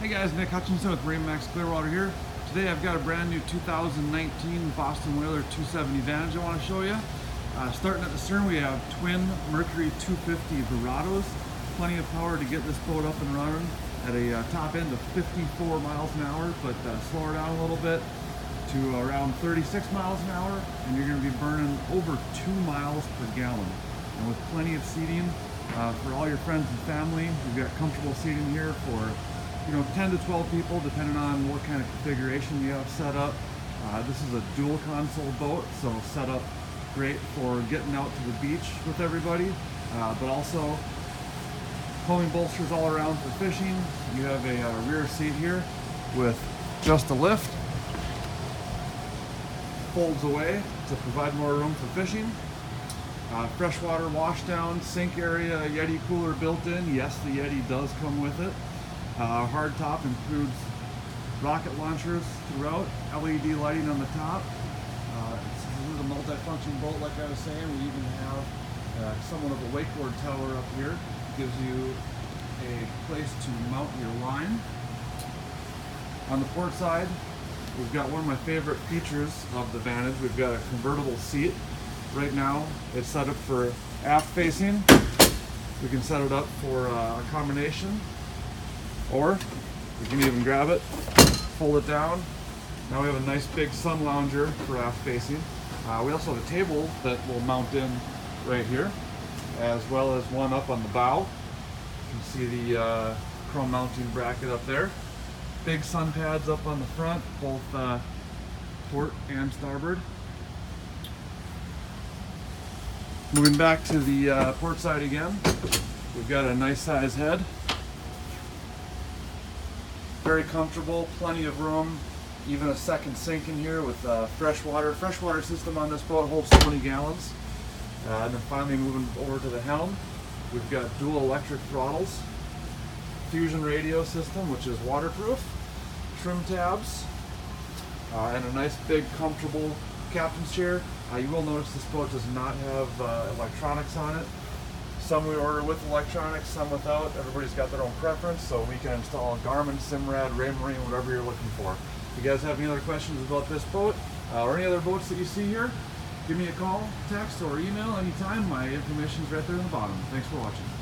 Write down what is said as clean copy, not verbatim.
Hey guys, Nick Hutchinson with MarineMax Clearwater here. Today I've got a brand new 2019 Boston Whaler 270 Vantage I want to show you. Starting at the stern, we have twin Mercury 250 Verados. Plenty of power to get this boat up and running at a top end of 54 miles an hour, but slow her down a little bit to around 36 miles an hour, and you're going to be burning over 2 miles per gallon. And with plenty of seating for all your friends and family, we've got comfortable seating here for 10 to 12 people, depending on what kind of configuration you have set up. This is a dual console boat, so set up great for getting out to the beach with everybody, but also pulling bolsters all around for fishing. You have a rear seat here with just a lift, folds away to provide more room for fishing. Freshwater washdown, sink area, Yeti cooler built in. Yes, the Yeti does come with it. Hard top includes rocket launchers throughout, LED lighting on the top. This is a multi-function boat, like I was saying. We even have somewhat of a wakeboard tower up here. Gives you a place to mount your line. On the port side, we've got one of my favorite features of the Vantage. We've got a convertible seat. Right now, it's set up for aft facing. We can set it up for a combination, or you can even grab it, fold it down. Now we have a nice big sun lounger for aft facing. We also have a table that will mount in right here, as well as one up on the bow. You can see the chrome mounting bracket up there. Big sun pads up on the front, both port and starboard. Moving back to the port side again, we've got a nice size head. Very comfortable, plenty of room, even a second sink in here with freshwater. Freshwater system on this boat holds 20 gallons. And then finally moving over to the helm, we've got dual electric throttles, fusion radio system, which is waterproof, trim tabs, and a nice big comfortable captain's chair. You will notice this boat does not have electronics on it. Some we order with electronics, some without. Everybody's got their own preference, so we can install Garmin, Simrad, Raymarine, whatever you're looking for. If you guys have any other questions about this boat or any other boats that you see here, give me a call, text, or email anytime. My information's right there in the bottom. Thanks for watching.